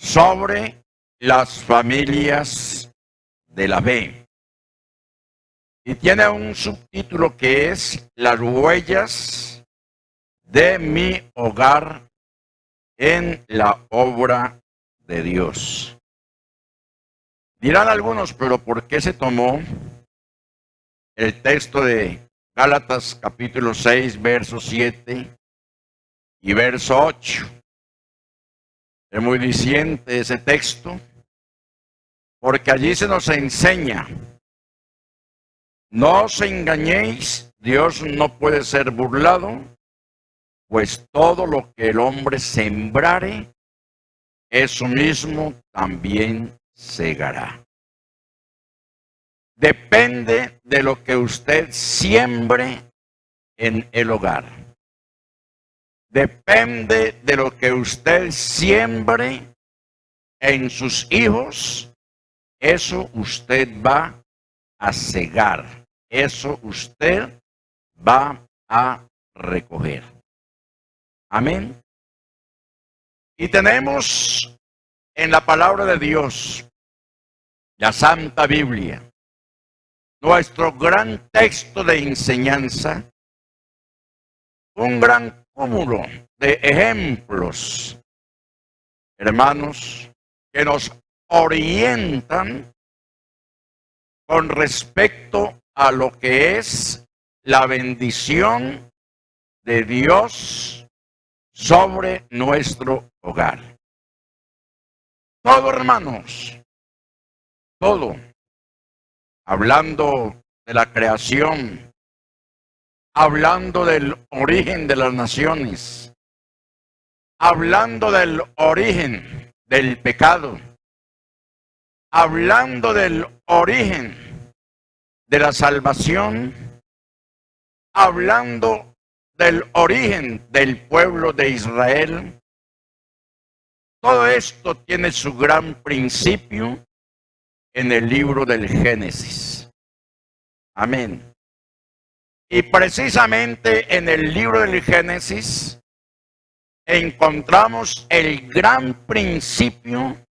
sobre las familias de la fe. Y tiene un subtítulo que es Las huellas de mi hogar en la obra de Dios. Dirán algunos, pero ¿por qué se tomó el texto de Gálatas capítulo 6, verso 7 y verso 8? Es muy diciente ese texto, porque allí se nos enseña: no os engañéis, Dios no puede ser burlado, pues todo lo que el hombre sembrare, eso mismo también segará. Depende de lo que usted siembre en el hogar. Depende de lo que usted siembre en sus hijos, eso usted va a segar, eso usted va a recoger. Amén. Y tenemos en la palabra de Dios, la Santa Biblia, nuestro gran texto de enseñanza, un gran cúmulo de ejemplos, hermanos, que nos orientan con respecto a lo que es la bendición de Dios sobre nuestro hogar. Todo, hermanos, todo, hablando de la creación, hablando del origen de las naciones, hablando del origen del pecado, hablando del origen de la salvación, hablando del origen del pueblo de Israel. Todo esto tiene su gran principio en el libro del Génesis. Amén. Y precisamente en el libro del Génesis encontramos el gran principio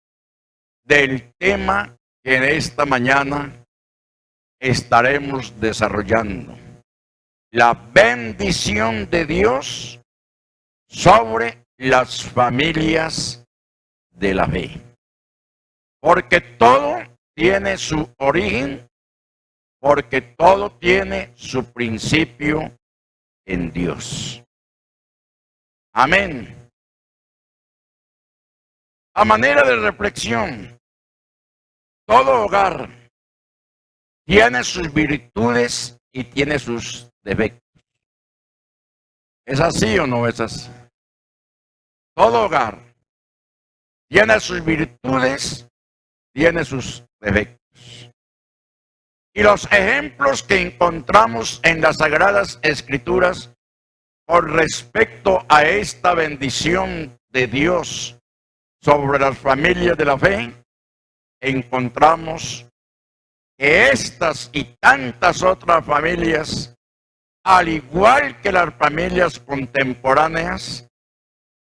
del tema que en esta mañana estaremos desarrollando: la bendición de Dios sobre las familias de la fe. Porque todo tiene su origen, porque todo tiene su principio en Dios. Amén. A manera de reflexión, todo hogar tiene sus virtudes y tiene sus defectos. ¿Es así o no es así? Todo hogar tiene sus virtudes, tiene sus defectos. Y los ejemplos que encontramos en las Sagradas Escrituras con respecto a esta bendición de Dios sobre las familias de la fe, encontramos que estas y tantas otras familias, al igual que las familias contemporáneas,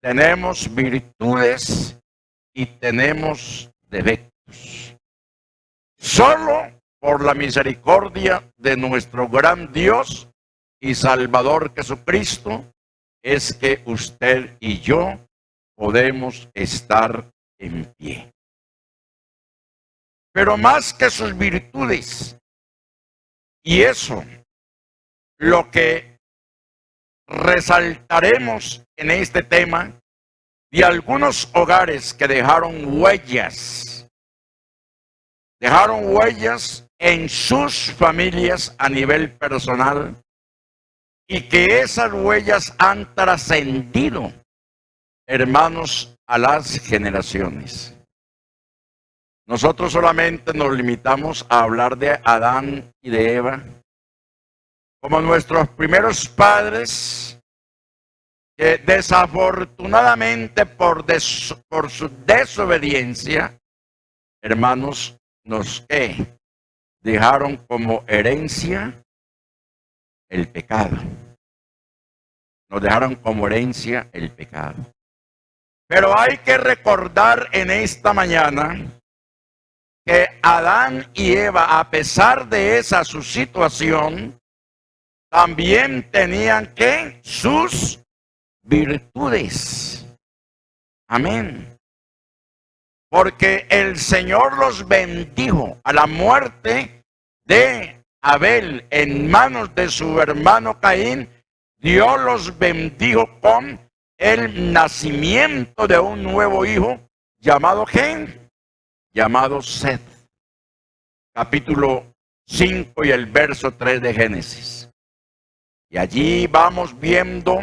tenemos virtudes y tenemos defectos. Solo por la misericordia de nuestro gran Dios y Salvador Jesucristo es que usted y yo podemos estar en pie. Pero más que sus virtudes, y eso, lo que resaltaremos en este tema, de algunos hogares que dejaron huellas en sus familias a nivel personal, y que esas huellas han trascendido, hermanos, a las generaciones. Nosotros solamente nos limitamos a hablar de Adán y de Eva como nuestros primeros padres, que desafortunadamente por su desobediencia, hermanos, nos dejaron como herencia el pecado. Nos dejaron como herencia el pecado. Pero hay que recordar en esta mañana que Adán y Eva, a pesar de esa su situación, también tenían que sus virtudes. Amén. Porque el Señor los bendijo a la muerte de Abel en manos de su hermano Caín. Dios los bendijo con el nacimiento de un nuevo hijo llamado ¿qué? Llamado Seth. Capítulo 5 y el verso 3 de Génesis. Y allí vamos viendo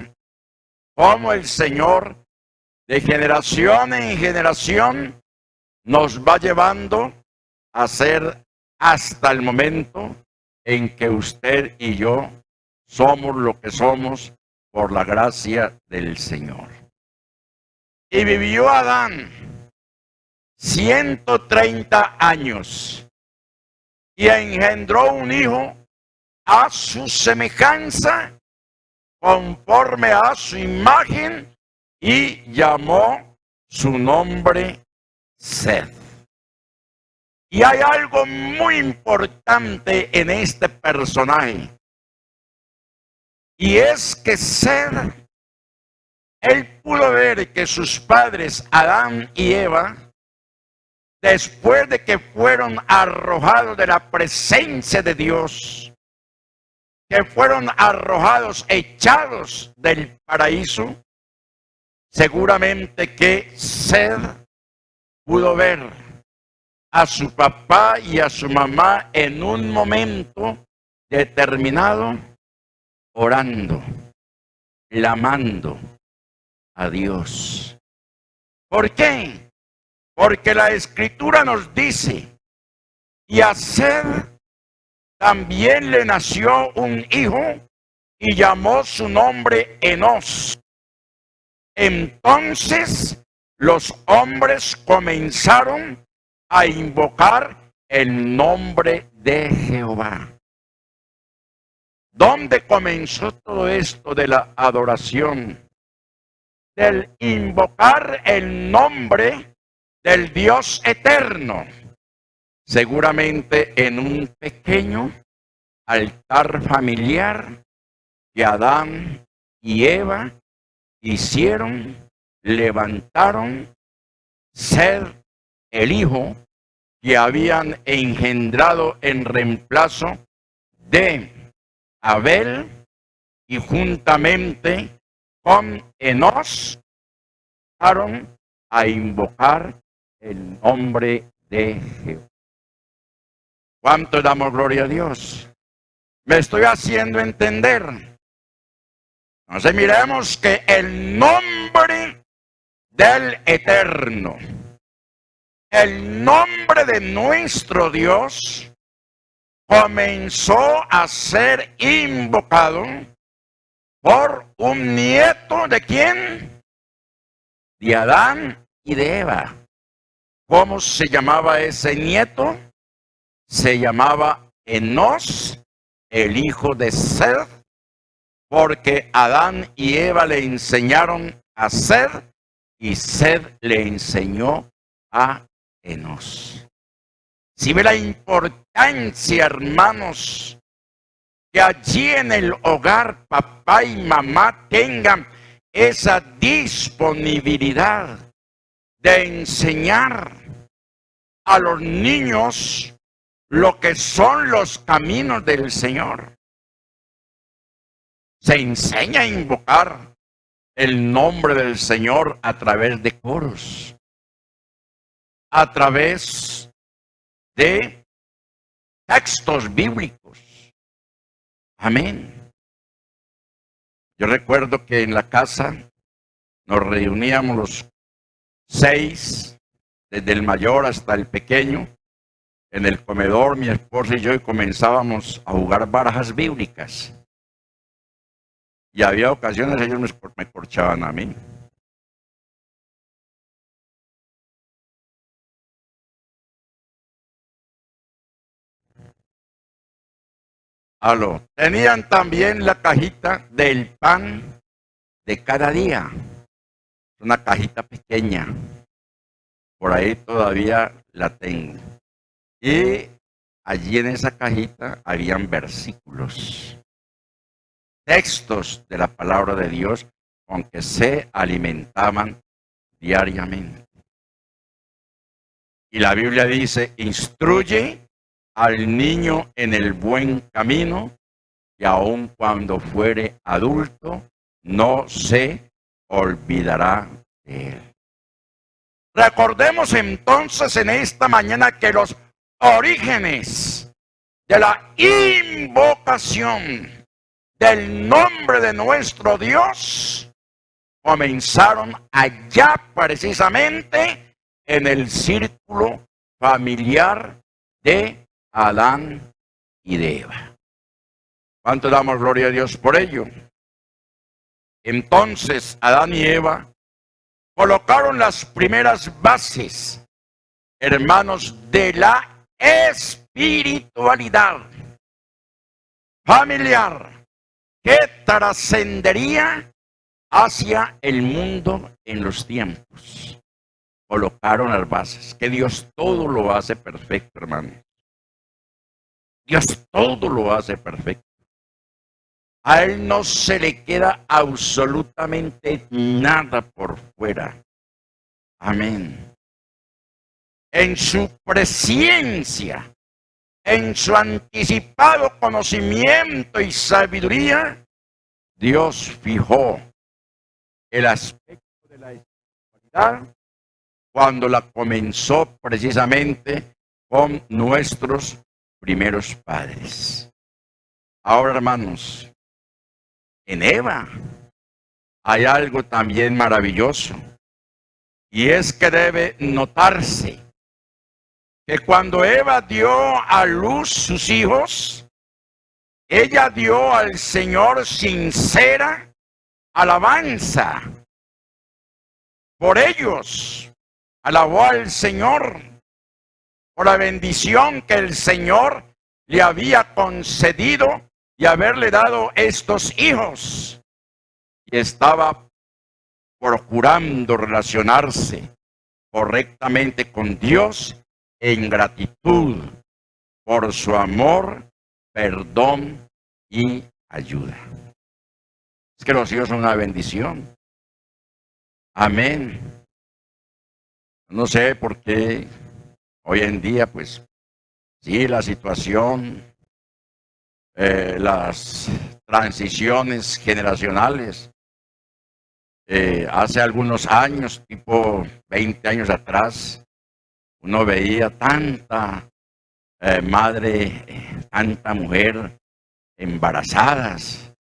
cómo el Señor de generación en generación nos va llevando a ser hasta el momento en que usted y yo somos lo que somos por la gracia del Señor. Y vivió Adán 130 años y engendró un hijo a su semejanza, conforme a su imagen, y llamó su nombre Seth. Y hay algo muy importante en este personaje, y es que Seth, él pudo ver que sus padres Adán y Eva, después de que fueron arrojados de la presencia de Dios, que fueron arrojados, echados del paraíso, seguramente que Seth pudo ver a su papá y a su mamá en un momento determinado orando, clamando a Dios. ¿Por qué? Porque la Escritura nos dice, y a Seth también le nació un hijo y llamó su nombre Enos. Entonces los hombres comenzaron a invocar el nombre de Jehová. ¿Dónde comenzó todo esto de la adoración? Del invocar el nombre del Dios eterno. Seguramente en un pequeño altar familiar que Adán y Eva hicieron, levantaron, ser el hijo que habían engendrado en reemplazo de Abel, y juntamente con Enos fueron a invocar el nombre de Jehová. ¿Cuánto damos gloria a Dios? Me estoy haciendo entender. Entonces miremos que el nombre del Eterno, el nombre de nuestro Dios, comenzó a ser invocado por un nieto ¿de quién? De Adán y de Eva. ¿Cómo se llamaba ese nieto? Se llamaba Enos, el hijo de Seth, porque Adán y Eva le enseñaron a Seth y Seth le enseñó a Enos. Si ve la importancia, hermanos, que allí en el hogar papá y mamá tengan esa disponibilidad de enseñar a los niños lo que son los caminos del Señor. Se enseña a invocar el nombre del Señor a través de coros, a través de textos bíblicos. Amén. Yo recuerdo que en la casa nos reuníamos los 6, desde el mayor hasta el pequeño, en el comedor, mi esposa y yo, y comenzábamos a jugar barajas bíblicas. Y había ocasiones ellos me corchaban a mí. Tenían también la cajita del pan de cada día. una cajita pequeña. Por ahí todavía la tengo. Y allí en esa cajita habían versículos, textos de la palabra de Dios con que se alimentaban diariamente. Y la Biblia dice, instruye al niño en el buen camino y aun cuando fuere adulto no se olvidará de él. Recordemos entonces en esta mañana que los orígenes de la invocación del nombre de nuestro Dios comenzaron allá precisamente en el círculo familiar de Adán y de Eva. ¿Cuánto damos gloria a Dios por ello? Entonces Adán y Eva colocaron las primeras bases, hermanos, de la espiritualidad familiar que trascendería hacia el mundo en los tiempos. Colocaron las bases, que Dios todo lo hace perfecto, hermano. Dios todo lo hace perfecto. A Él no se le queda absolutamente nada por fuera. Amén. En su presciencia, en su anticipado conocimiento y sabiduría, Dios fijó el aspecto de la espiritualidad cuando la comenzó precisamente con nuestros primeros padres. Ahora, hermanos, en Eva hay algo también maravilloso, y es que debe notarse que cuando Eva dio a luz sus hijos, ella dio al Señor sincera alabanza por ellos. Alabó al Señor por la bendición que el Señor le había concedido y haberle dado estos hijos. Y estaba procurando relacionarse correctamente con Dios en gratitud por su amor, perdón y ayuda. Es que los hijos son una bendición. Amén. No sé por qué hoy en día, pues, sí, la situación, las transiciones generacionales. Hace algunos años, tipo 20 años atrás, uno veía tanta madre, tanta mujer embarazadas,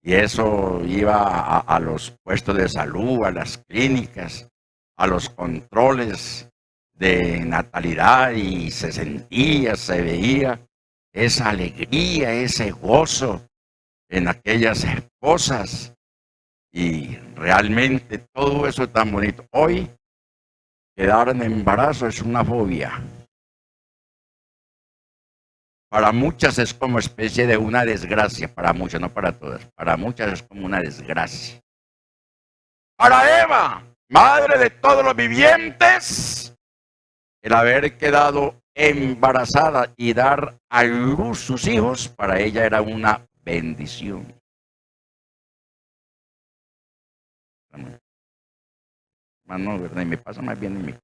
y eso iba a los puestos de salud, a las clínicas, a los controles de natalidad, y se sentía, se veía esa alegría, ese gozo en aquellas esposas, y realmente todo eso es tan bonito. Hoy quedar en embarazo es una fobia. Para muchas es como especie de una desgracia, para muchas, no para todas, para muchas es como una desgracia. Para Eva, madre de todos los vivientes, el haber quedado embarazada y dar a luz sus hijos, para ella era una bendición. Hermano, ¿verdad? Y me pasa más bien en mi...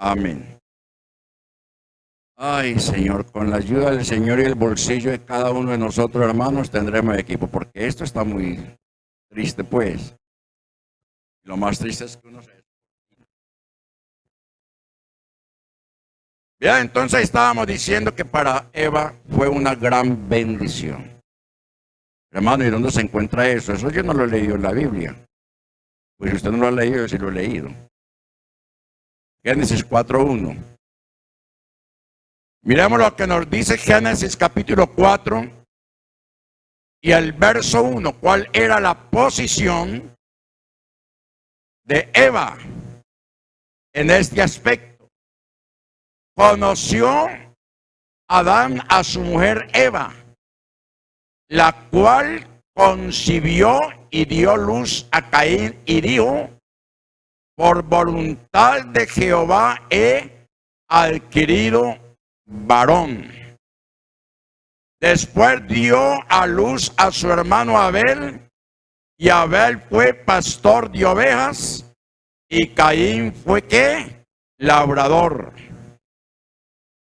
Amén. Ay, Señor, con la ayuda del Señor y el bolsillo de cada uno de nosotros, hermanos, tendremos equipo, porque esto está muy triste, pues. Lo más triste es que uno se... Ya, entonces estábamos diciendo que para Eva fue una gran bendición. Hermano, ¿y dónde se encuentra eso? Eso yo no lo he leído en la Biblia. Pues si usted no lo ha leído, yo sí lo he leído. Génesis 4:1. Miremos lo que nos dice Génesis capítulo 4 y el verso 1. ¿Cuál era la posición de Eva en este aspecto? Conoció Adán a su mujer Eva, la cual concibió y dio luz a Caín y dijo: por voluntad de Jehová he adquirido varón. Después dio a luz a su hermano Abel, y Abel fue pastor de ovejas, y Caín fue ¿qué? Labrador.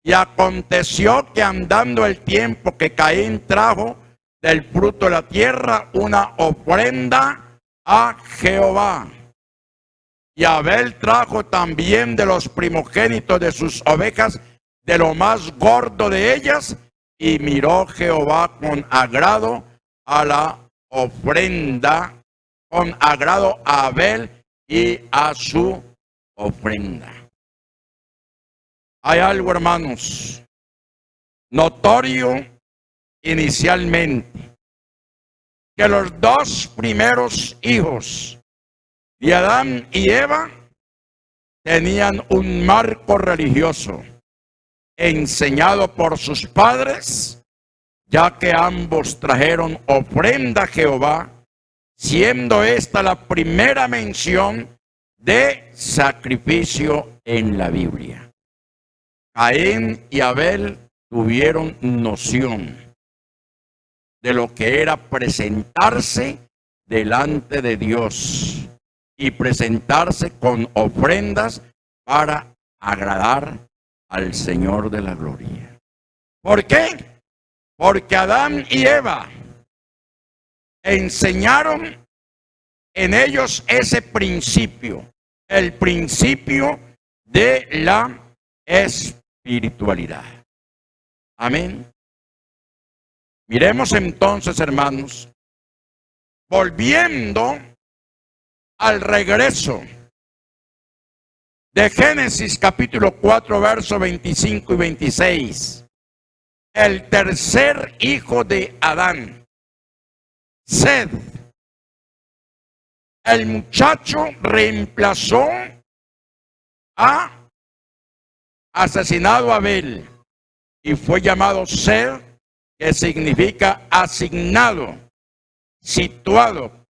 Y aconteció que andando el tiempo que Caín trajo del fruto de la tierra una ofrenda a Jehová. Y Abel trajo también de los primogénitos de sus ovejas, de lo más gordo de ellas, y miró Jehová con agrado a la ofrenda, con agrado a Abel y a su ofrenda. Hay algo, hermanos, notorio inicialmente, que los dos primeros hijos de Adán y Eva tenían un marco religioso enseñado por sus padres, ya que ambos trajeron ofrenda a Jehová, siendo esta la primera mención de sacrificio en la Biblia. Caín y Abel tuvieron noción de lo que era presentarse delante de Dios y presentarse con ofrendas para agradar al Señor de la gloria. ¿Por qué? Porque Adán y Eva enseñaron en ellos ese principio, el principio de la espiritualidad. Amén. Miremos entonces, hermanos, volviendo al regreso de Génesis capítulo 4, versos 25 y 26. El tercer hijo de Adán, Sed. El muchacho reemplazó a asesinado a Abel y fue llamado Sed, que significa asignado, situado,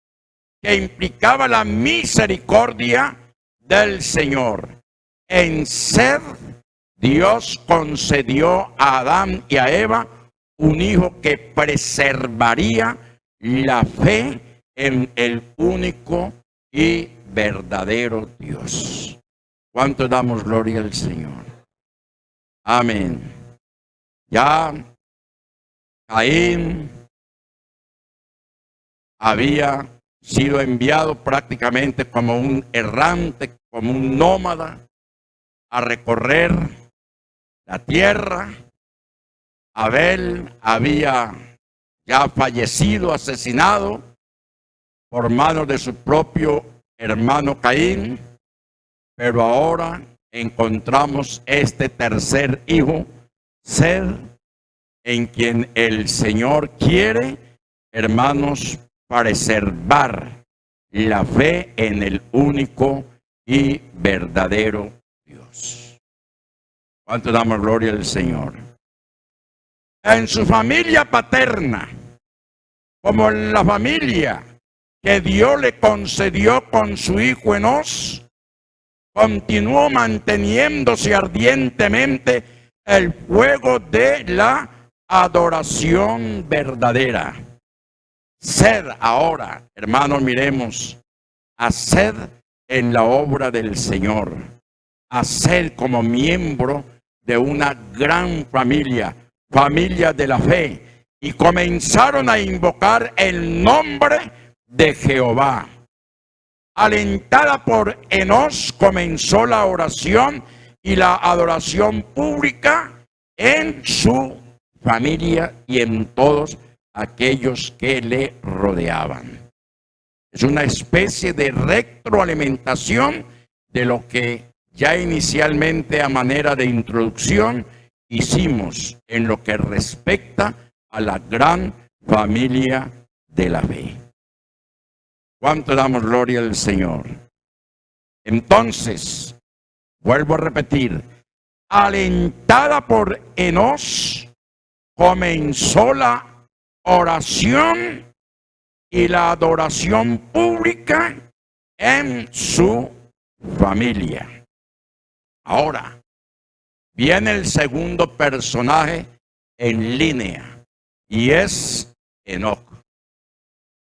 que implicaba la misericordia del Señor. En Sed, Dios concedió a Adán y a Eva un hijo que preservaría la fe en el único y verdadero Dios. ¿Cuánto damos gloria al Señor? Amén. Ya Caín había sido enviado prácticamente como un errante, como un nómada, a recorrer la tierra. Abel había ya fallecido, asesinado por manos de su propio hermano Caín, pero ahora encontramos este tercer hijo, Sed, en quien el Señor quiere, hermanos, preservar la fe en el único y verdadero Dios. ¿Cuánto damos gloria al Señor? En su familia paterna, como en la familia que Dios le concedió con su hijo Enós, continuó manteniéndose ardientemente el fuego de la adoración verdadera. Sed ahora, hermanos, miremos, haced en la obra del Señor, haced como miembro de una gran familia, familia de la fe, y comenzaron a invocar el nombre de Jehová. Alentada por Enós, comenzó la oración y la adoración pública en su familia y en todos aquellos que le rodeaban. Es una especie de retroalimentación de lo que ya inicialmente a manera de introducción hicimos en lo que respecta a la gran familia de la fe. ¿Cuánto damos gloria al Señor? Entonces, vuelvo a repetir, alentada por Enós, comenzó la oración y la adoración pública en su familia. Ahora, viene el segundo personaje en línea y es Enoc.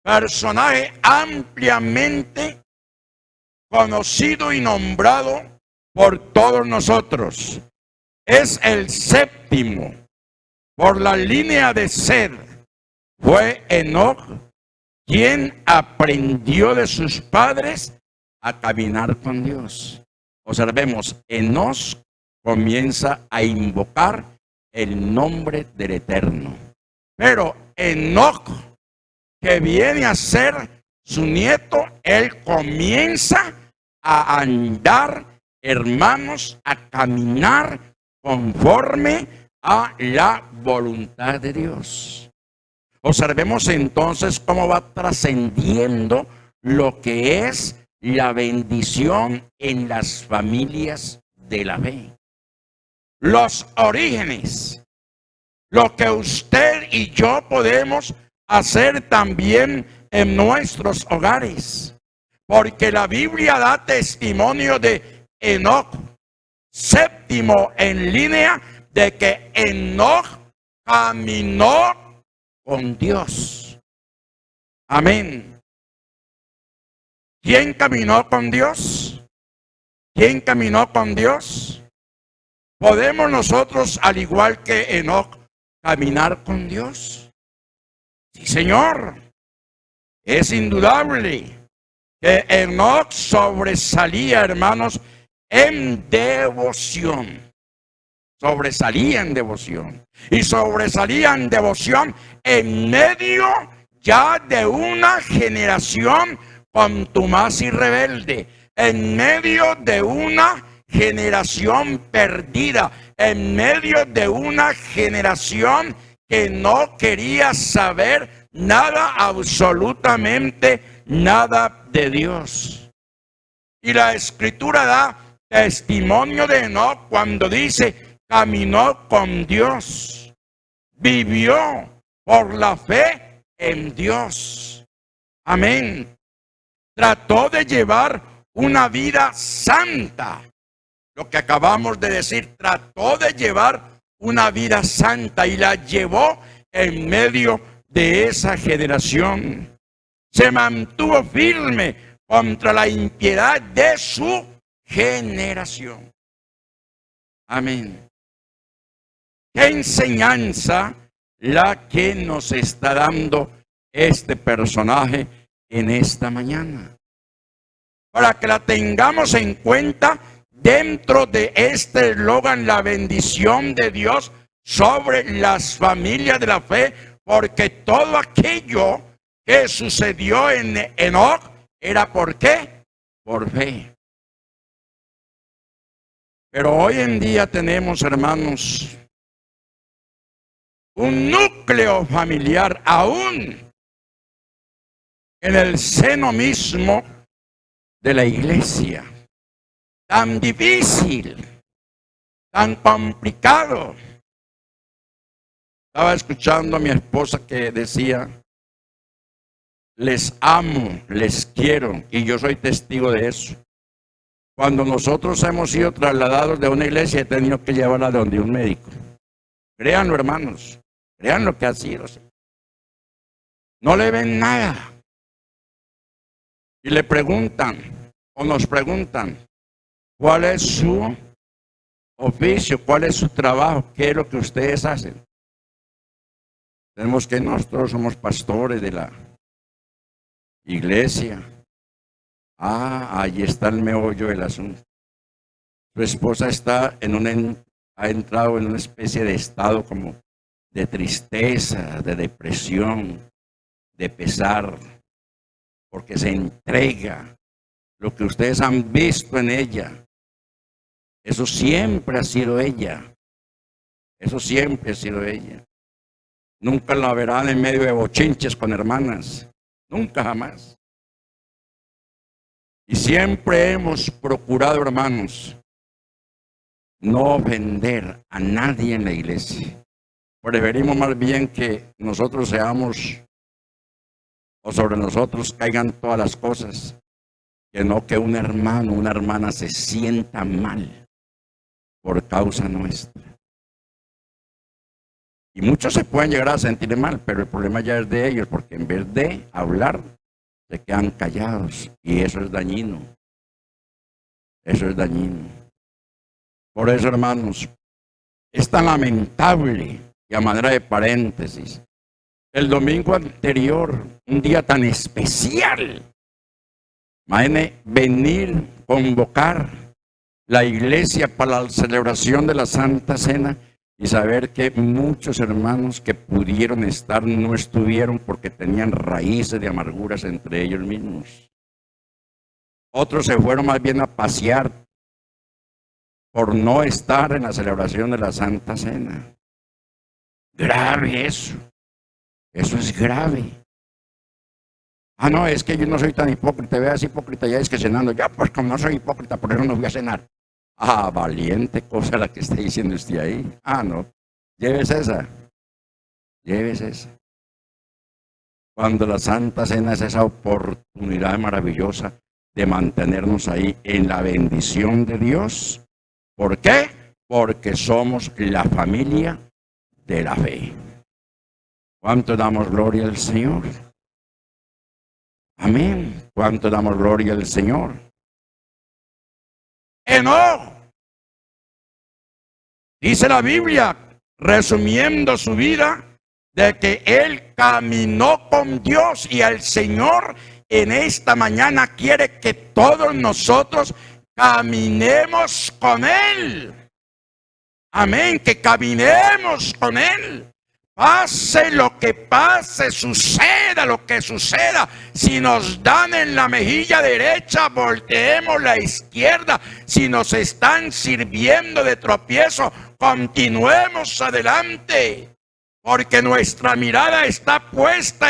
Personaje ampliamente conocido y nombrado por todos nosotros. Es el séptimo por la línea de Sed. Fue Enoc quien aprendió de sus padres a caminar con Dios. Observemos, Enoc comienza a invocar el nombre del Eterno. Pero Enoc, que viene a ser su nieto, él comienza a andar, hermanos, a caminar conforme a la voluntad de Dios. Observemos entonces cómo va trascendiendo lo que es la bendición en las familias de la fe. Los orígenes, lo que usted y yo podemos hacer también en nuestros hogares, porque la Biblia da testimonio de Enoc, séptimo en línea, de que Enoc caminó con Dios. Amén. ¿Quién caminó con Dios? ¿Quién caminó con Dios? ¿Podemos nosotros, al igual que Enoc, caminar con Dios? Sí, Señor. Es indudable que Enoc sobresalía, hermanos, en devoción. Sobresalía en devoción. Y sobresalía en devoción en medio ya de una generación contumaz y rebelde. En medio de una generación perdida. En medio de una generación que no quería saber nada, absolutamente nada de Dios. Y la Escritura da testimonio de Enoc cuando dice, caminó con Dios, vivió por la fe en Dios. Amén. Trató de llevar una vida santa. Lo que acabamos de decir, trató de llevar una vida santa y la llevó en medio de esa generación. Se mantuvo firme contra la impiedad de su generación. Amén. ¿Qué enseñanza la que nos está dando este personaje en esta mañana? Para que la tengamos en cuenta dentro de este eslogan, la bendición de Dios sobre las familias de la fe, porque todo aquello que sucedió en Enoc era ¿por qué? Por fe. Pero hoy en día tenemos, hermanos, un núcleo familiar aún en el seno mismo de la iglesia, tan difícil, tan complicado. Estaba escuchando a mi esposa que decía, les amo, les quiero, y yo soy testigo de eso. Cuando nosotros hemos sido trasladados de una iglesia, he tenido que llevarla de donde un médico. Créanlo, hermanos, crean lo que ha sido. No le ven nada. Y le preguntan, o nos preguntan, ¿cuál es su oficio? ¿Cuál es su trabajo? ¿Qué es lo que ustedes hacen? Tenemos que nosotros somos pastores de la iglesia. Ahí está el meollo del asunto. Su esposa ha entrado en una especie de estado como de tristeza, de depresión, de pesar, porque se entrega. Lo que ustedes han visto en ella, eso siempre ha sido ella. Eso siempre ha sido ella. Nunca la verán en medio de bochinches con hermanas. Nunca, jamás. Y siempre hemos procurado, hermanos, no ofender a nadie en la iglesia. Preferimos más bien que nosotros seamos, o sobre nosotros caigan todas las cosas, que no que un hermano, una hermana se sienta mal por causa nuestra. Y muchos se pueden llegar a sentir mal, pero el problema ya es de ellos, porque en vez de hablar, se quedan callados. Y eso es dañino. Eso es dañino. Por eso, hermanos, es tan lamentable, y a manera de paréntesis, el domingo anterior, un día tan especial, imagínense venir, convocar la iglesia para la celebración de la Santa Cena y saber que muchos hermanos que pudieron estar no estuvieron porque tenían raíces de amarguras entre ellos mismos. Otros se fueron más bien a pasear por no estar en la celebración de la Santa Cena. Grave eso. Eso es grave. Ah, no, es que yo no soy tan hipócrita. Veas, hipócrita ya es que cenando. Ya, pues como no soy hipócrita, por eso no voy a cenar. Ah, valiente cosa la que está diciendo usted ahí. Ah, no. Llévese esa. Llévese esa. Cuando la Santa Cena es esa oportunidad maravillosa de mantenernos ahí en la bendición de Dios. ¿Por qué? Porque somos la familia de la fe. ¿Cuánto damos gloria al Señor? Amén. ¿Cuánto damos gloria al Señor? Enoc, dice la Biblia, resumiendo su vida, de que él caminó con Dios, y el Señor en esta mañana quiere que todos nosotros caminemos con Él. Amén, que caminemos con Él. Pase lo que pase, suceda lo que suceda. Si nos dan en la mejilla derecha, volteemos la izquierda. Si nos están sirviendo de tropiezo, continuemos adelante. Porque nuestra mirada está puesta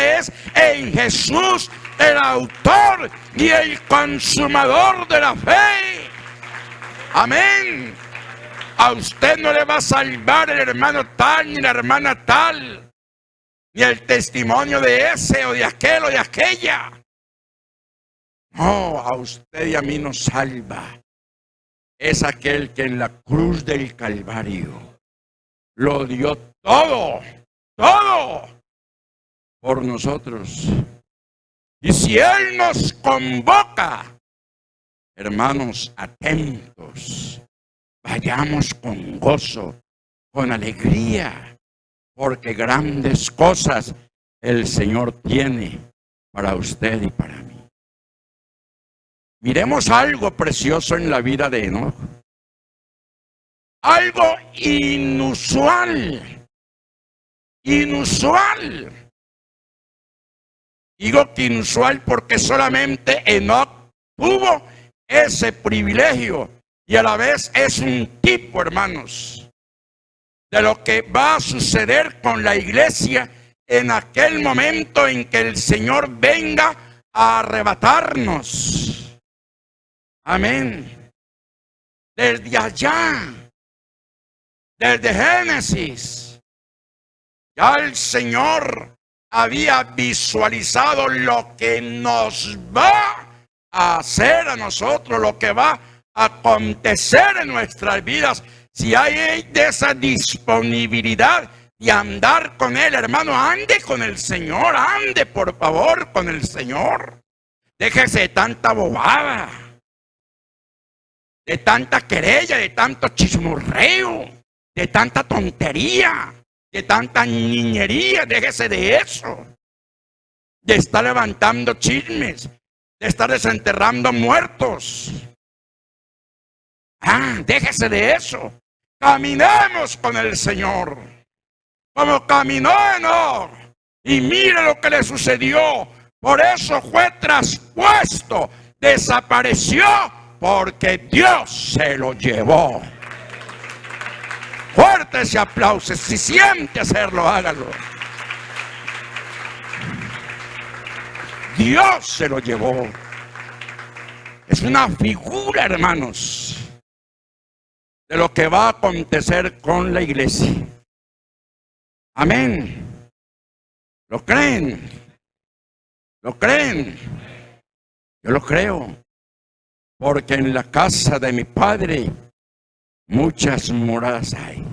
en Jesús, el autor y el consumador de la fe. Amén. A usted no le va a salvar el hermano tal ni la hermana tal, ni el testimonio de ese o de aquel o de aquella. No, a usted y a mí nos salva. Es aquel que en la cruz del Calvario lo dio todo, todo por nosotros. Y si Él nos convoca, hermanos, atentos. Vayamos con gozo, con alegría, porque grandes cosas el Señor tiene para usted y para mí. Miremos algo precioso en la vida de Enoc. Algo inusual. Inusual. Digo que inusual porque solamente Enoc tuvo ese privilegio. Y a la vez es un tipo, hermanos, de lo que va a suceder con la iglesia en aquel momento en que el Señor venga a arrebatarnos. Amén. Desde allá, desde Génesis, ya el Señor había visualizado lo que nos va a hacer a nosotros, lo que va a acontecer en nuestras vidas, si hay de esa disponibilidad de andar con Él. Hermano, ande con el Señor, ande por favor con el Señor. Déjese de tanta bobada, de tanta querella, de tanto chismorreo, de tanta tontería, de tanta niñería. Déjese de eso, de estar levantando chismes, de estar desenterrando muertos. Déjese de eso. Caminemos con el Señor, como caminó Enoc. Y mire lo que le sucedió. Por eso fue traspuesto, desapareció, porque Dios se lo llevó. Fuerte ese aplauso. Si siente hacerlo, hágalo. Dios se lo llevó. Es una figura, hermanos, de lo que va a acontecer con la iglesia. Amén. ¿Lo creen? ¿Lo creen? Yo lo creo. Porque en la casa de mi Padre muchas moradas hay.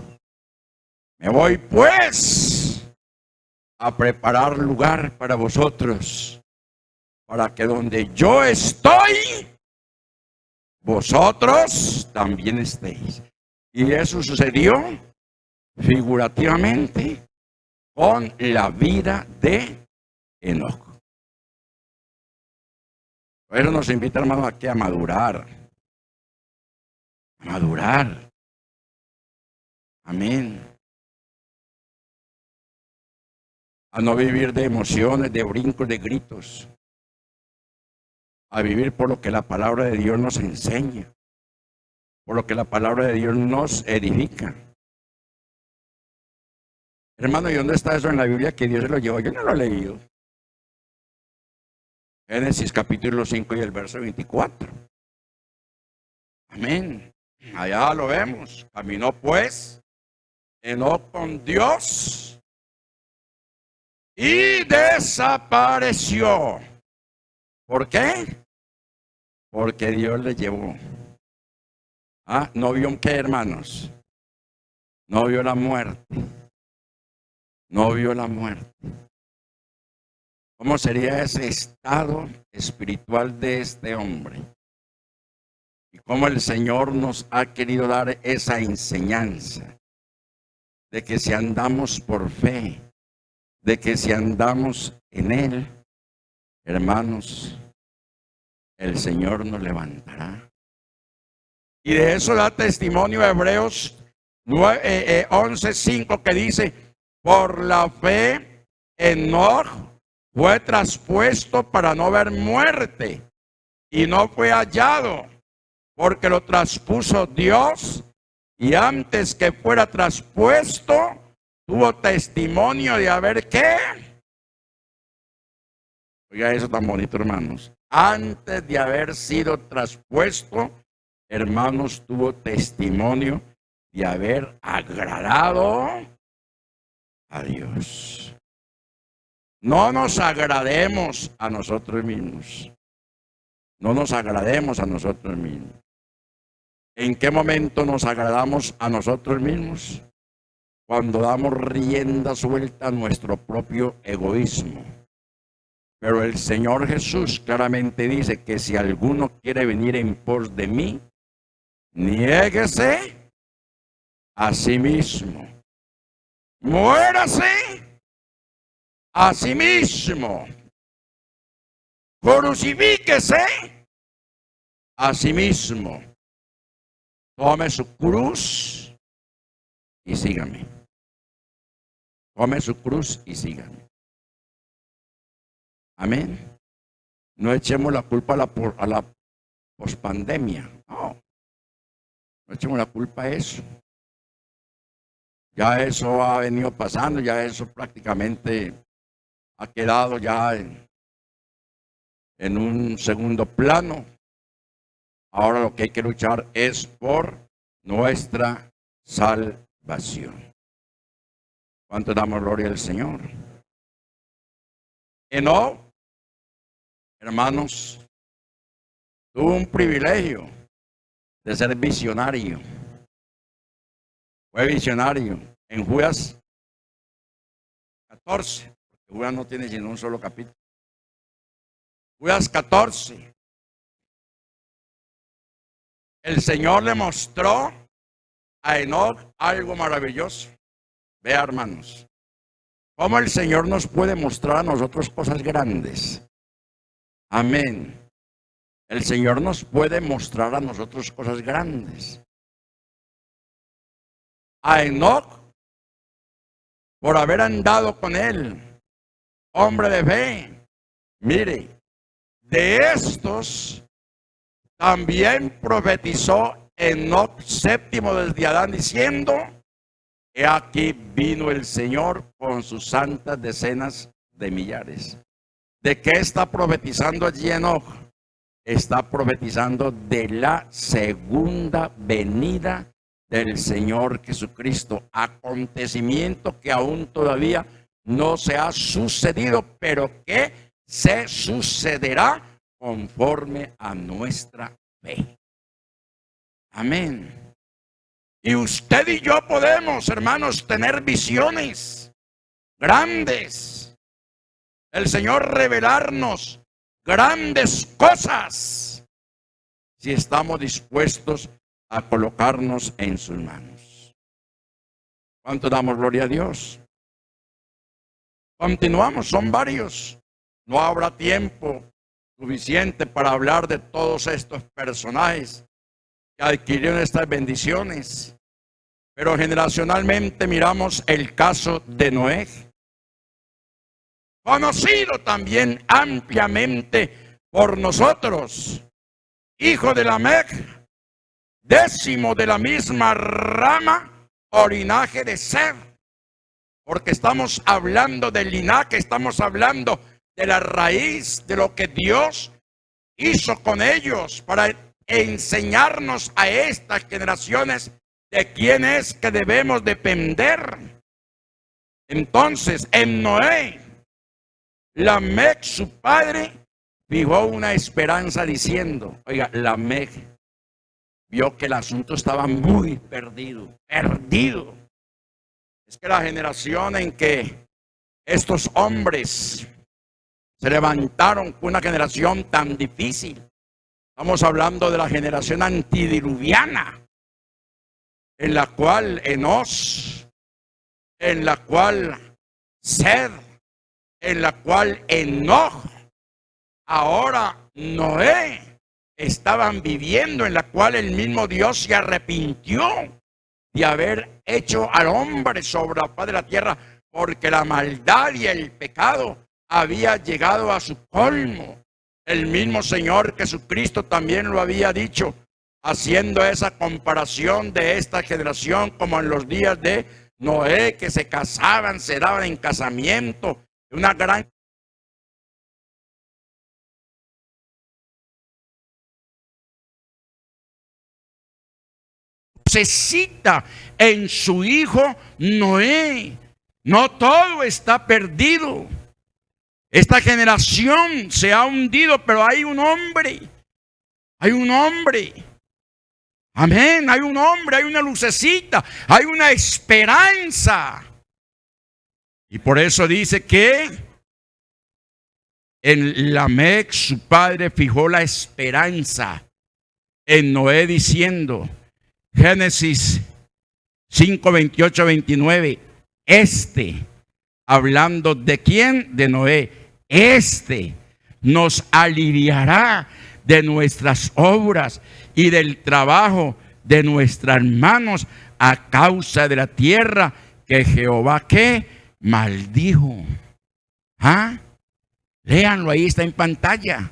Me voy pues a preparar lugar para vosotros, para que donde yo estoy, vosotros también estéis. Y eso sucedió figurativamente con la vida de Enoc. Por eso nos invita, hermano, aquí a madurar. A madurar. Amén. A no vivir de emociones, de brincos, de gritos. A vivir por lo que la palabra de Dios nos enseña. Por lo que la palabra de Dios nos edifica. Hermano, ¿y dónde está eso en la Biblia que Dios se lo llevó? Yo no lo he leído. Génesis capítulo 5 y el verso 24. Amén. Allá lo vemos. Caminó pues Enoc con Dios y desapareció. ¿Por qué? Porque Dios le llevó. ¿No vio qué, hermanos? No vio la muerte. No vio la muerte. ¿Cómo sería ese estado espiritual de este hombre? Y cómo el Señor nos ha querido dar esa enseñanza de que si andamos por fe, de que si andamos en Él, hermanos, el Señor nos levantará. Y de eso da testimonio Hebreos 11:5, que dice: por la fe Enoc fue traspuesto para no ver muerte, y no fue hallado, porque lo traspuso Dios, y antes que fuera traspuesto, tuvo testimonio de haber ¿qué? Oiga eso tan bonito, hermanos. Antes de haber sido traspuesto, hermanos, tuvo testimonio de haber agradado a Dios. No nos agrademos a nosotros mismos. No nos agrademos a nosotros mismos. ¿En qué momento nos agradamos a nosotros mismos? Cuando damos rienda suelta a nuestro propio egoísmo. Pero el Señor Jesús claramente dice que si alguno quiere venir en pos de mí, niéguese a sí mismo. Muérase a sí mismo. Crucifíquese a sí mismo. Tome su cruz y sígame. Tome su cruz y sígame. Amén. No echemos la culpa a la pospandemia. No. No echemos la culpa a eso. Ya eso ha venido pasando, ya eso prácticamente ha quedado ya en un segundo plano. Ahora lo que hay que luchar es por nuestra salvación. ¿Cuánto damos gloria al Señor? Enoc, hermanos, tuvo un privilegio de ser visionario. Fue visionario en Judas 14, porque Judas no tiene sino un solo capítulo. Judas 14. El Señor le mostró a Enoc algo maravilloso. Vea, hermanos, cómo el Señor nos puede mostrar a nosotros cosas grandes. Amén. el Señor nos puede mostrar a nosotros cosas grandes. A Enoc, por haber andado con él, hombre de fe, mire, de estos también profetizó Enoc séptimo desde Adán diciendo: he aquí vino el Señor con sus santas decenas de millares. ¿De qué está profetizando allí Enoc? Está profetizando de la segunda venida del Señor Jesucristo. Acontecimiento que aún todavía no se ha sucedido, pero que se sucederá conforme a nuestra fe. Amén. Y usted y yo podemos, hermanos, tener visiones grandes. El Señor revelarnos grandes cosas si estamos dispuestos a colocarnos en sus manos. ¿Cuánto damos gloria a Dios? Continuamos, son varios. No habrá tiempo suficiente para hablar de todos estos personajes que adquirieron estas bendiciones. Pero generacionalmente miramos el caso de Noé, conocido también ampliamente por nosotros, hijo de Lamec, décimo de la misma rama o linaje de Seth, porque estamos hablando del linaje, estamos hablando de la raíz de lo que Dios hizo con ellos para enseñarnos a estas generaciones de quién es que debemos depender. Entonces, en Noé, Lamec, su padre, fijó una esperanza diciendo, oiga, Lamec vio que el asunto estaba muy perdido. Es que la generación en que estos hombres se levantaron fue una generación tan difícil. Estamos hablando de la generación antidiluviana, en la cual Enos, en la cual Seth, en la cual Enoc, ahora Noé, estaban viviendo, en la cual el mismo Dios se arrepintió de haber hecho al hombre sobre la faz de la tierra, porque la maldad y el pecado había llegado a su colmo. El mismo Señor Jesucristo también lo había dicho, haciendo esa comparación de esta generación como en los días de Noé, que se casaban, se daban en casamiento, una gran necesita en su hijo Noé. No todo está perdido. Esta generación se ha hundido, pero hay un hombre. Hay un hombre. Amén. Hay un hombre, hay una lucecita, hay una esperanza. Y por eso dice que en Lamec su padre fijó la esperanza en Noé diciendo, Génesis 5, 28, 29, hablando de quién, de Noé, nos aliviará de nuestras obras y del trabajo de nuestras manos a causa de la tierra que Jehová, ¿qué? Maldijo. ¿Ah? Léanlo, ahí está en pantalla.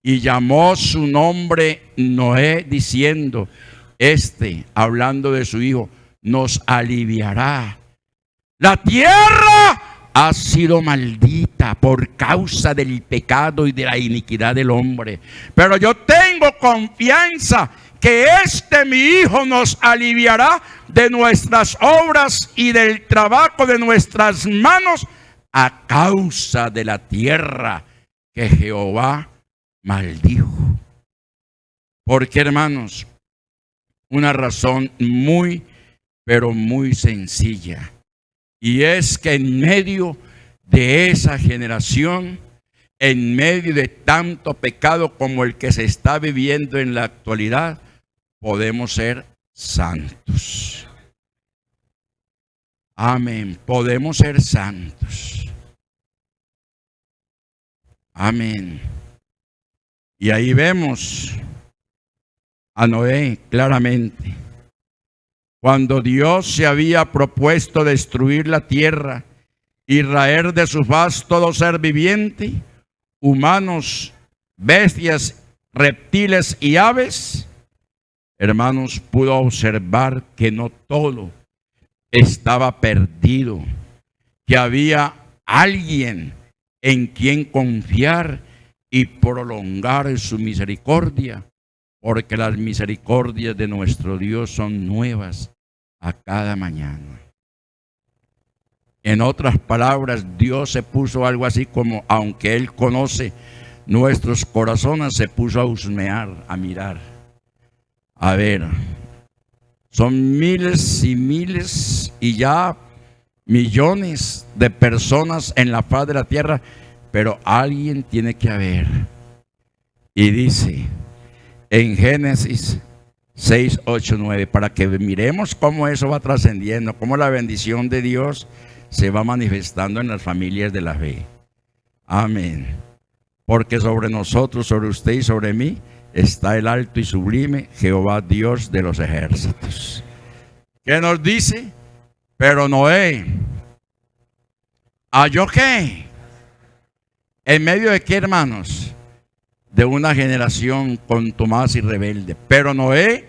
Y llamó su nombre Noé diciendo, hablando de su hijo, nos aliviará. La tierra ha sido maldita por causa del pecado y de la iniquidad del hombre. Pero yo tengo confianza que mi hijo nos aliviará de nuestras obras y del trabajo de nuestras manos a causa de la tierra que Jehová maldijo. Porque, hermanos, una razón muy, pero muy sencilla. Y es que en medio de esa generación, en medio de tanto pecado como el que se está viviendo en la actualidad, podemos ser santos. Amén. Podemos ser santos. Amén. Y ahí vemos a Noé claramente. Cuando Dios se había propuesto destruir la tierra y raer de su faz todo ser viviente, humanos, bestias, reptiles y aves, hermanos, pudo observar que no todo estaba perdido, que había alguien en quien confiar y prolongar su misericordia, porque las misericordias de nuestro Dios son nuevas a cada mañana. En otras palabras, Dios se puso algo así como, aunque Él conoce nuestros corazones, se puso a husmear, a mirar. A ver, son miles y miles y ya millones de personas en la faz de la tierra, pero alguien tiene que haber. Y dice en Génesis 6, 8, 9, para que miremos cómo eso va trascendiendo, cómo la bendición de Dios se va manifestando en las familias de la fe. Amén. Porque sobre nosotros, sobre usted y sobre mí, está el alto y sublime Jehová Dios de los ejércitos. ¿Qué nos dice? Pero Noé, ¿halló qué? ¿En medio de qué, hermanos? De una generación contumaz y rebelde. Pero Noé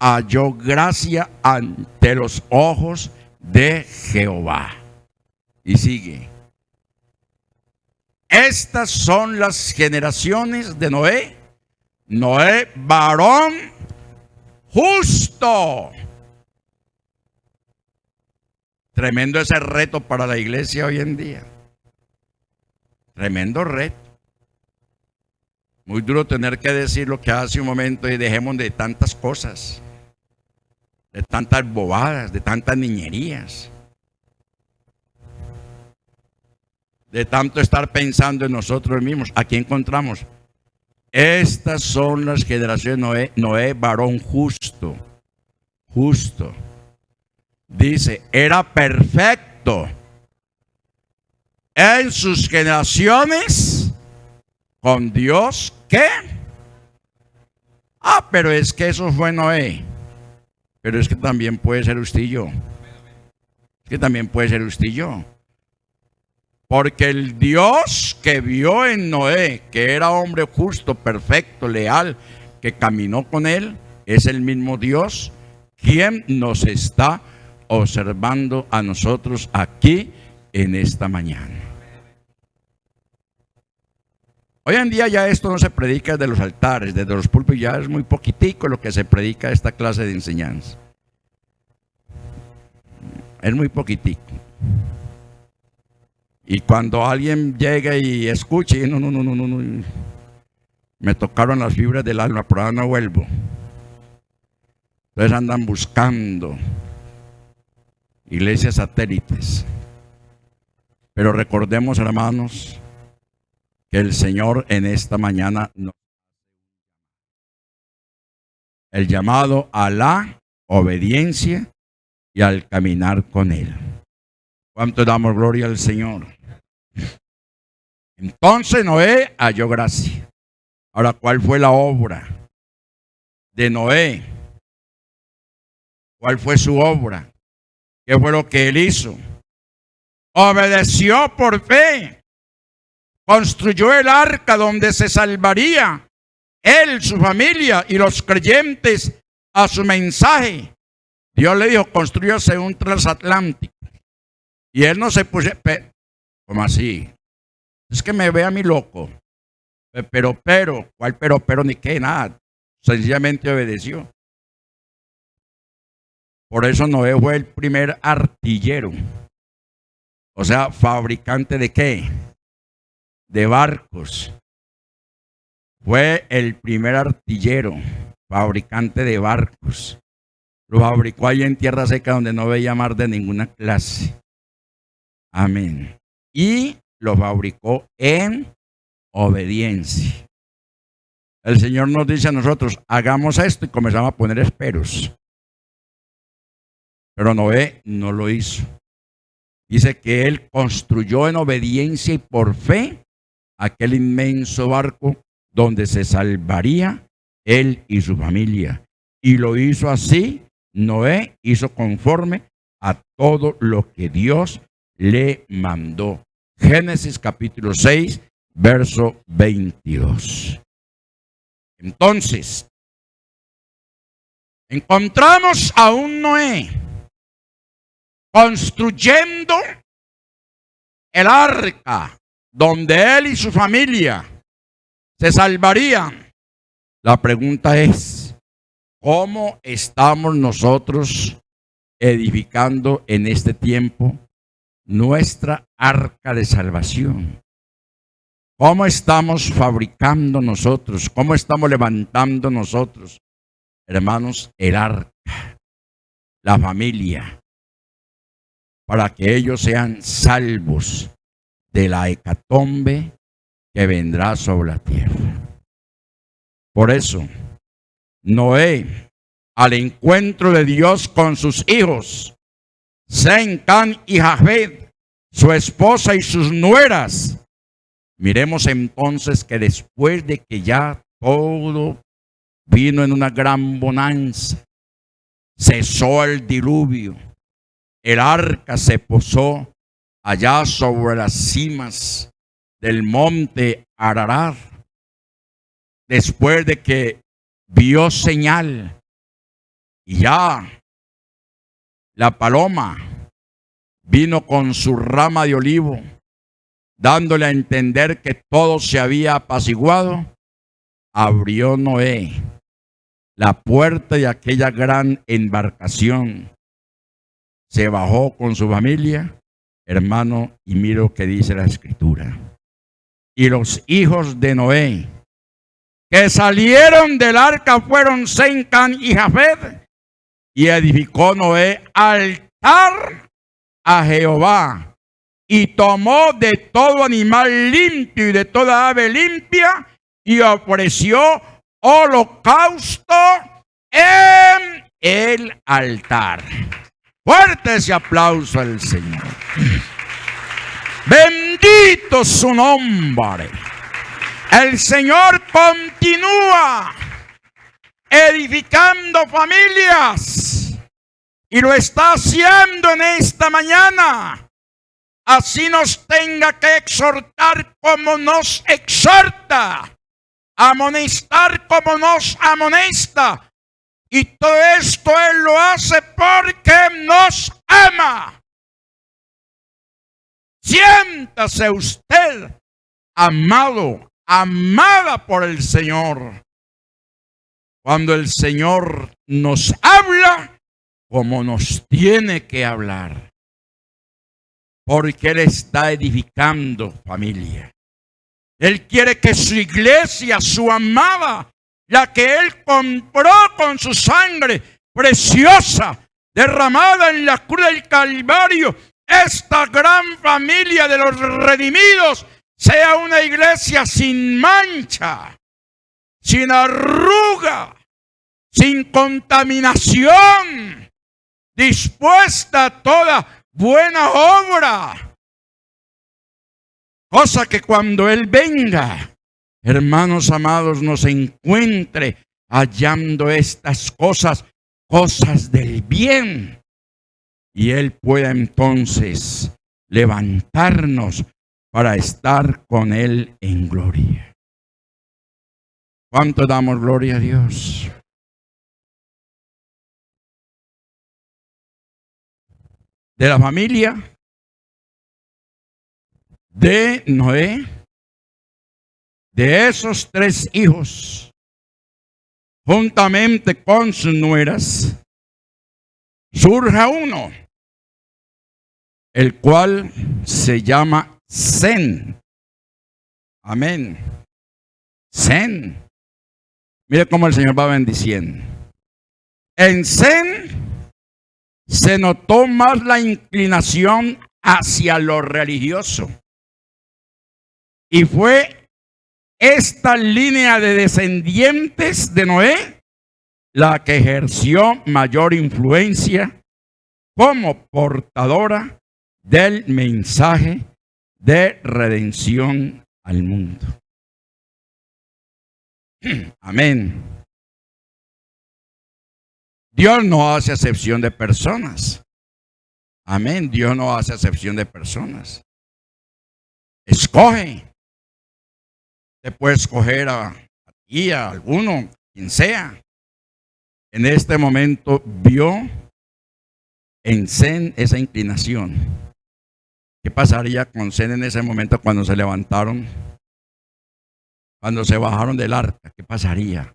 halló gracia ante los ojos de Jehová. Y sigue. Estas son las generaciones de Noé. Noé, varón justo. Tremendo ese reto para la iglesia hoy en día. Tremendo reto. Muy duro tener que decir lo que hace un momento y dejemos de tantas cosas, de tantas bobadas, de tantas niñerías, de tanto estar pensando en nosotros mismos. Aquí encontramos, estas son las generaciones de Noé. Noé, varón justo, justo. Dice, era perfecto en sus generaciones con Dios. ¿Qué? Pero es que eso fue Noé. Pero es que también puede ser usted y yo. Es que también puede ser usted y yo. Porque el Dios que vio en Noé, que era hombre justo, perfecto, leal, que caminó con él, es el mismo Dios quien nos está observando a nosotros aquí en esta mañana. Hoy en día ya esto no se predica desde los altares, desde los púlpitos, ya es muy poquitico lo que se predica esta clase de enseñanza. Es muy poquitico. Y cuando alguien llega y escucha, y no, me tocaron las fibras del alma, por ahora no vuelvo. Entonces andan buscando iglesias satélites. Pero recordemos, hermanos, que el Señor en esta mañana nos el llamado a la obediencia y al caminar con Él. ¿Cuánto damos gloria al Señor? Entonces Noé halló gracia. Ahora, ¿cuál fue la obra de Noé? ¿Cuál fue su obra? ¿Qué fue lo que él hizo? Obedeció por fe. Construyó el arca donde se salvaría él, su familia y los creyentes a su mensaje. Dios le dijo, construyase un transatlántico. Y él no se puso, ¿cómo así? Es que me ve a mí loco. Pero, ¿cuál pero, ni qué, nada? Sencillamente obedeció. Por eso Noé fue el primer artillero. O sea, fabricante de qué? De barcos. Fue el primer artillero, fabricante de barcos. Lo fabricó allí en tierra seca donde no veía mar de ninguna clase. Amén. Y lo fabricó en obediencia. El Señor nos dice a nosotros, hagamos esto, y comenzamos a poner esperos. Pero Noé no lo hizo. Dice que él construyó en obediencia y por fe aquel inmenso barco donde se salvaría él y su familia. Y lo hizo así. Noé hizo conforme a todo lo que Dios le mandó. Génesis capítulo 6, verso 22. Entonces, encontramos a un Noé construyendo el arca donde él y su familia se salvarían. La pregunta es, ¿cómo estamos nosotros edificando en este tiempo nuestra arca de salvación? ¿Cómo estamos fabricando nosotros? ¿Cómo estamos levantando nosotros, hermanos, el arca, la familia, para que ellos sean salvos de la hecatombe que vendrá sobre la tierra? Por eso, Noé, al encuentro de Dios con sus hijos, Sem, Cam y Jafet, su esposa y sus nueras. Miremos entonces que después de que ya todo vino en una gran bonanza, cesó el diluvio, el arca se posó allá sobre las cimas del monte Ararat. Después de que vio señal y ya la paloma vino con su rama de olivo, dándole a entender que todo se había apaciguado, abrió Noé la puerta de aquella gran embarcación, se bajó con su familia, hermano, y mira lo que dice la Escritura. Y los hijos de Noé que salieron del arca fueron Sem, Cam y Jafet, y edificó Noé altar a Jehová, y tomó de todo animal limpio y de toda ave limpia, y ofreció holocausto en el altar. Fuerte ese aplauso al Señor. Bendito su nombre. El Señor continúa edificando familias y lo está haciendo en esta mañana. Así nos tenga que exhortar como nos exhorta, amonestar como nos amonesta. Y todo esto Él lo hace porque nos ama. Siéntase usted amado, amada por el Señor. Cuando el Señor nos habla como nos tiene que hablar. Porque Él está edificando familia. Él quiere que su iglesia, su amada, la que Él compró con su sangre preciosa, derramada en la cruz del Calvario, esta gran familia de los redimidos, sea una iglesia sin mancha, sin arruga, sin contaminación, dispuesta a toda buena obra. Cosa que cuando Él venga, hermanos amados, nos encuentre hallando estas cosas, cosas del bien. Y Él pueda entonces levantarnos para estar con Él en gloria. ¿Cuánto damos gloria a Dios? De la familia de Noé, de esos 3 hijos, juntamente con sus nueras, surge uno, el cual se llama Sem. Amén. Sem. Mire cómo el Señor va bendiciendo. En Sem se notó más la inclinación hacia lo religioso. Y fue esta línea de descendientes de Noé la que ejerció mayor influencia como portadora del mensaje de redención al mundo. Amén. Dios no hace acepción de personas. Amén. Dios no hace acepción de personas. Escoge. Usted puede escoger a ti, a alguno, quien sea. En este momento vio en Sem esa inclinación. ¿Qué pasaría con Sem en ese momento cuando se levantaron? Cuando se bajaron del arca, ¿qué pasaría?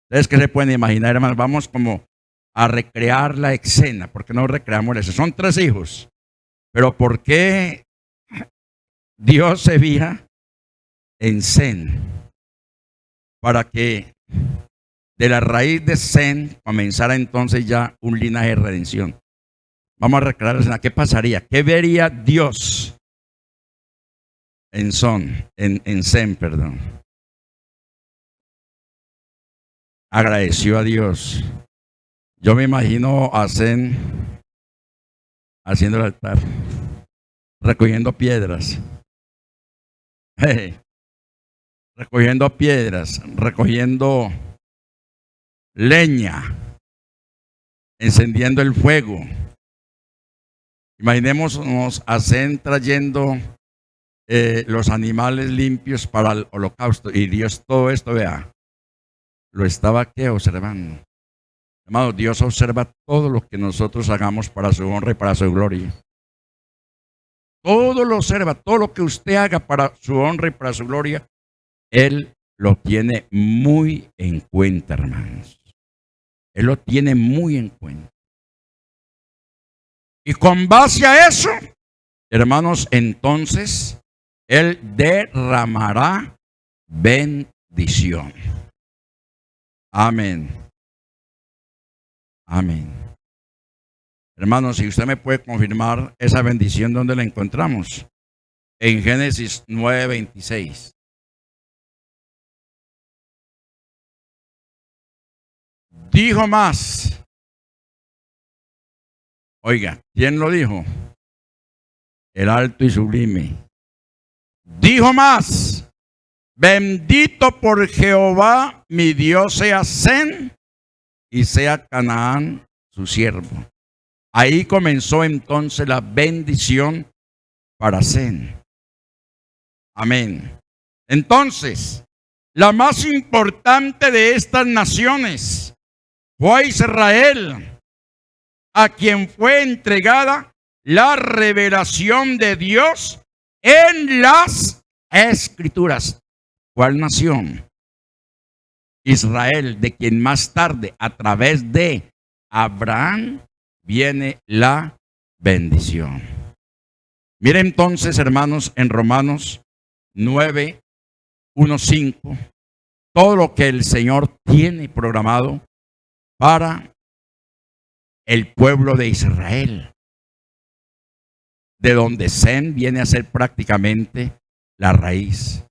¿Ustedes qué se pueden imaginar, hermanos? Vamos como a recrear la escena. ¿Por qué no recreamos eso? Son 3 hijos. Pero ¿por qué Dios se fija en Sem? Para que de la raíz de Sem comenzara entonces ya un linaje de redención. Vamos a recrear la escena. ¿Qué pasaría? ¿Qué vería Dios en Sem, perdón? Agradeció a Dios. Yo me imagino a Sem haciendo el altar, recogiendo piedras. Recogiendo piedras, recogiendo leña, encendiendo el fuego. Imaginémonos a Sem trayendo los animales limpios para el holocausto. Y Dios todo esto, vea, lo estaba observando. Hermano, Dios observa todo lo que nosotros hagamos para su honra y para su gloria. Todo lo observa, todo lo que usted haga para su honra y para su gloria, Él lo tiene muy en cuenta, hermanos. Él lo tiene muy en cuenta. Y con base a eso, hermanos, entonces, Él derramará bendición. Amén. Amén. Hermanos, si usted me puede confirmar esa bendición, ¿dónde la encontramos? En Génesis 9:26. Dijo más. Oiga, ¿quién lo dijo? El alto y sublime. Dijo más. Bendito por Jehová, mi Dios sea Sem y sea Canaán su siervo. Ahí comenzó entonces la bendición para Sem. Amén. Entonces, la más importante de estas naciones fue Israel, a quien fue entregada la revelación de Dios en las Escrituras. ¿Cuál nación? Israel, de quien más tarde, a través de Abraham, viene la bendición. Mire entonces, hermanos, en Romanos 9:1-5, todo lo que el Señor tiene programado para el pueblo de Israel, de donde Sem viene a ser prácticamente la raíz.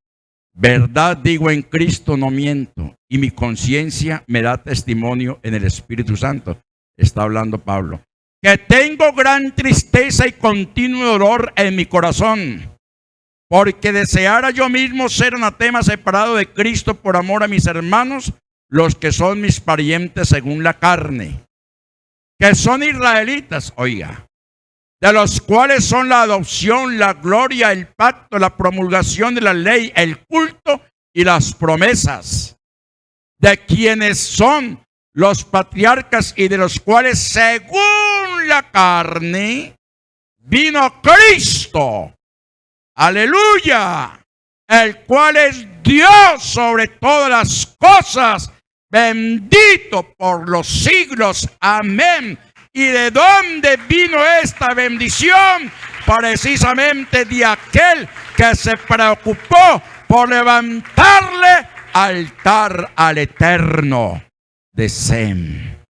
Verdad digo en Cristo, no miento, y mi conciencia me da testimonio en el Espíritu Santo. Está hablando Pablo. Que tengo gran tristeza y continuo dolor en mi corazón, porque deseara yo mismo ser anatema separado de Cristo por amor a mis hermanos, los que son mis parientes según la carne, que son israelitas, oiga, de los cuales son la adopción, la gloria, el pacto, la promulgación de la ley, el culto y las promesas, de quienes son los patriarcas y de los cuales según la carne vino Cristo, aleluya, el cual es Dios sobre todas las cosas, bendito por los siglos, amén. ¿Y de dónde vino esta bendición? Precisamente de aquel que se preocupó por levantarle altar al Eterno de Sem.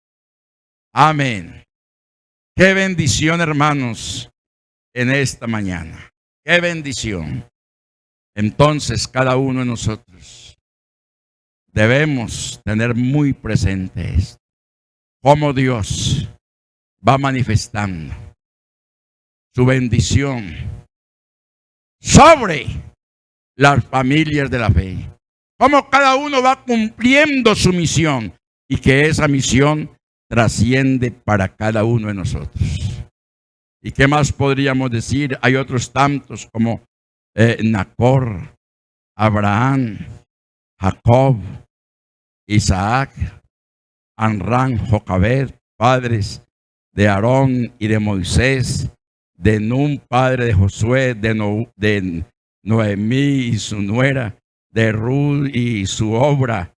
Amén. Qué bendición, hermanos, en esta mañana. Qué bendición. Entonces, cada uno de nosotros debemos tener muy presente esto. Cómo Dios va manifestando su bendición sobre las familias de la fe. cómo cada uno va cumpliendo su misión y que esa misión trasciende para cada uno de nosotros. ¿Y qué más podríamos decir? Hay otros tantos como Nacor, Abraham, Jacob, Isaac, Amram, Jocabed, padres de Aarón y de Moisés, de Nun, padre de Josué, de Noemí y su nuera, de Ruth y su obra,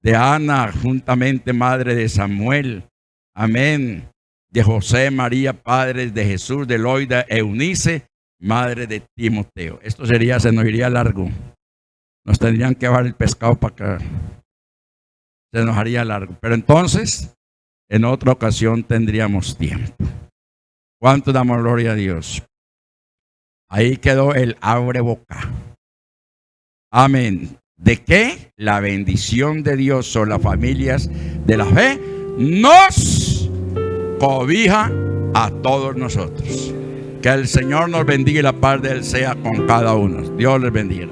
de Ana, juntamente madre de Samuel, amén, de José, María, padres de Jesús, de Loida, Eunice, madre de Timoteo. Esto se nos iría largo. Nos tendrían que llevar el pescado para acá. Se nos haría largo. Pero entonces, en otra ocasión tendríamos tiempo. ¿Cuánto damos gloria a Dios? Ahí quedó el abre boca. Amén. ¿De qué? La bendición de Dios sobre las familias de la fe nos cobija a todos nosotros. Que el Señor nos bendiga y la paz de Él sea con cada uno. Dios les bendiga.